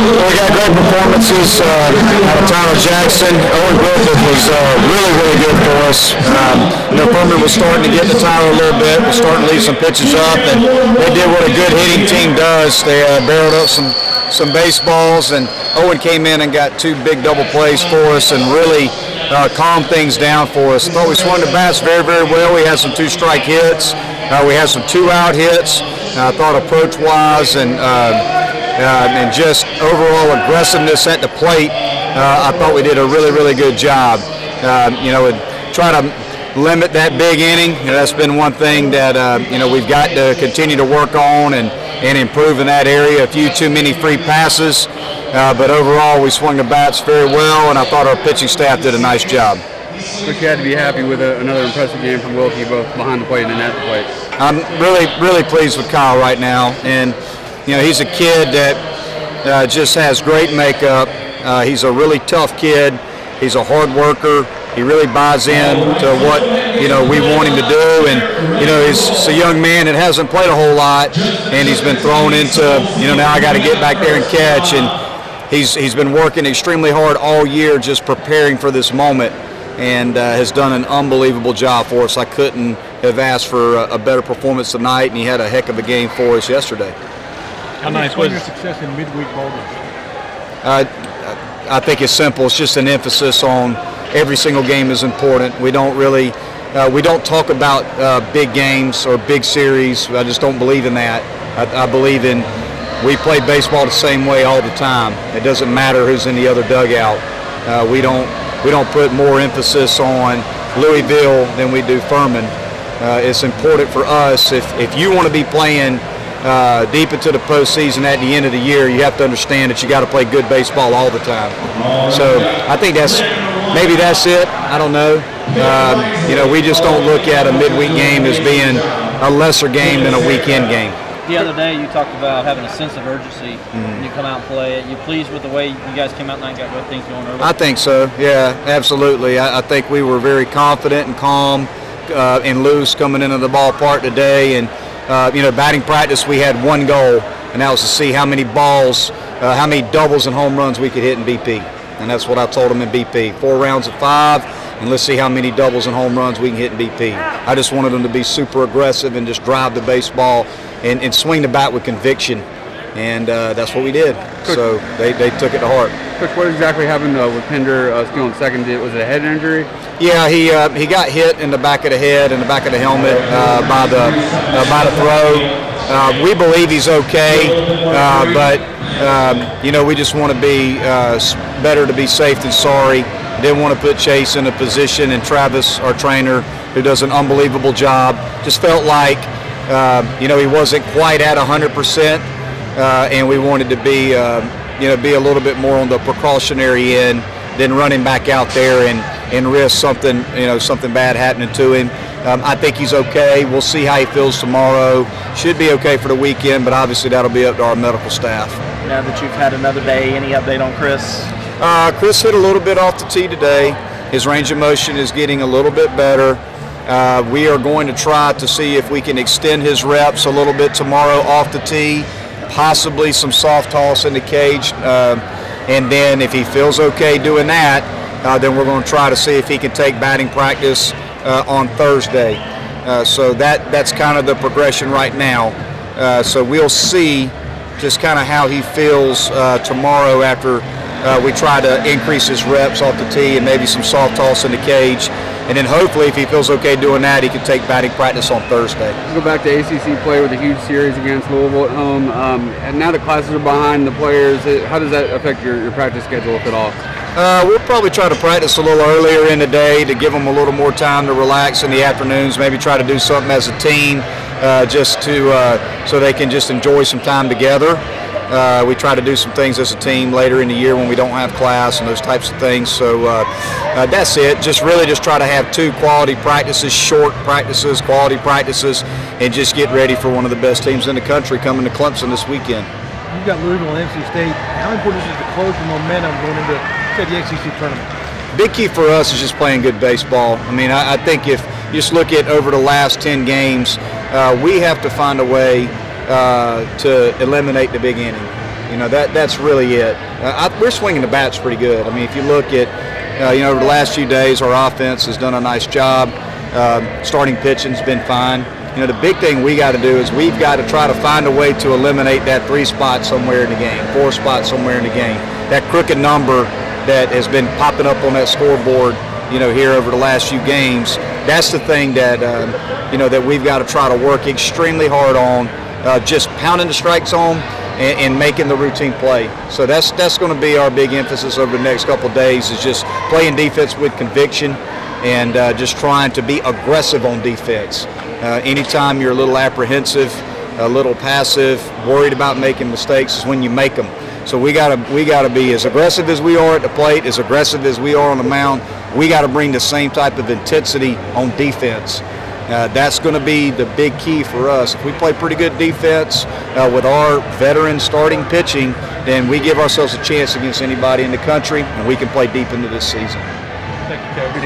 We got great performances out of Tyler Jackson. Owen Griffith was really good for us. Furman was starting to get to Tyler a little bit. Was starting to leave some pitches up, and they did what a good hitting team does. They barreled up some baseballs, and Owen came in and got 2 big double plays for us and really calmed things down for us. I thought we swung the bats very well. We had some 2-strike hits. We had some 2-out hits. I thought approach-wise and just overall aggressiveness at the plate, I thought we did a really good job. Try to limit that big inning. That's been one thing that we've got to continue to work on and improve in that area. A few too many free passes, but overall we swung the bats very well, and I thought our pitching staff did a nice job. But you had to be happy with another impressive game from Wilkie, both behind the plate and at the plate. I'm really pleased with Kyle right now, and he's a kid that just has great makeup. He's a really tough kid. He's a hard worker. He really buys in to what we want him to do, and he's a young man that hasn't played a whole lot, and he's been thrown into now I got to get back there and catch, and he's been working extremely hard all year just preparing for this moment, and has done an unbelievable job for us. I couldn't have asked for a better performance tonight, and he had a heck of a game for us yesterday. How nice was your success in midweek bowl games? I think it's simple. It's just an emphasis on every single game is important. We don't really we don't talk about big games or big series. I just don't believe in that. I believe in we play baseball the same way all the time. It doesn't matter who's in the other dugout. We don't put more emphasis on Louisville than we do Furman. It's important for us if you want to be playing deep into the postseason at the end of the year, you have to understand that you got to play good baseball all the time. So I think maybe that's it. I don't know. We just don't look at a midweek game as being a lesser game than a weekend game. The other day you talked about having a sense of urgency when you come out and play it. You pleased with the way you guys came out tonight and got good things going early? I think so, yeah, absolutely. I think we were very confident and calm and loose coming into the ballpark today. And batting practice, we had one goal, and that was to see how many balls, how many doubles and home runs we could hit in BP. And that's what I told them in BP. 4 rounds of 5, and let's see how many doubles and home runs we can hit in BP. I just wanted them to be super aggressive and just drive the baseball and swing the bat with conviction. And that's what we did. Coach, so they took it to heart. Coach, what exactly happened with Pender stealing second? Was it a head injury? Yeah, he got hit in the back of the head and the back of the helmet by the throw. We believe he's okay, but we just want to be better to be safe than sorry. Didn't want to put Chase in a position, and Travis, our trainer, who does an unbelievable job, just felt like he wasn't quite at 100%, and we wanted to be be a little bit more on the precautionary end than running back out there and risk something bad happening to him. I think he's okay. We'll see how he feels tomorrow. Should be okay for the weekend, but obviously that'll be up to our medical staff. Now that you've had another day, any update on Chris? Chris hit a little bit off the tee today. His range of motion is getting a little bit better. We are going to try to see if we can extend his reps a little bit tomorrow off the tee, possibly some soft toss in the cage, and then if he feels okay doing that, then we're going to try to see if he can take batting practice on Thursday. So that's kind of the progression right now. So we'll see just kind of how he feels tomorrow after we try to increase his reps off the tee and maybe some soft toss in the cage. And then hopefully if he feels okay doing that, he can take batting practice on Thursday. Go back to ACC play with a huge series against Louisville at home. And now the classes are behind the players. How does that affect your practice schedule, if at all? We'll probably try to practice a little earlier in the day to give them a little more time to relax in the afternoons, maybe try to do something as a team just to so they can just enjoy some time together. We try to do some things as a team later in the year when we don't have class and those types of things. So that's it. Just try to have 2 quality practices, short practices, quality practices, and just get ready for one of the best teams in the country coming to Clemson this weekend. You've got Louisville and NC State. How important is it to close the momentum going into the ACC tournament? Big key for us is just playing good baseball. I mean, I think if you just look at over the last 10 games, we have to find a way to eliminate the big inning. You know, that's really it. We're swinging the bats pretty good. I mean, if you look at, you know, over the last few days, our offense has done a nice job. Starting pitching's been fine. You know, the big thing we got to do is we've got to try to find a way to eliminate that 3 spot somewhere in the game, 4 spot somewhere in the game. That crooked number that has been popping up on that scoreboard, you know, here over the last few games. That's the thing that, you know, that we've got to try to work extremely hard on, just pounding the strike zone and making the routine play. So that's going to be our big emphasis over the next couple of days, is just playing defense with conviction and just trying to be aggressive on defense. Anytime you're a little apprehensive, a little passive, worried about making mistakes, is when you make them. So we gotta be as aggressive as we are at the plate, as aggressive as we are on the mound. We got to bring the same type of intensity on defense. That's going to be the big key for us. If we play pretty good defense with our veteran starting pitching, then we give ourselves a chance against anybody in the country, and we can play deep into this season. Thank you, Coach.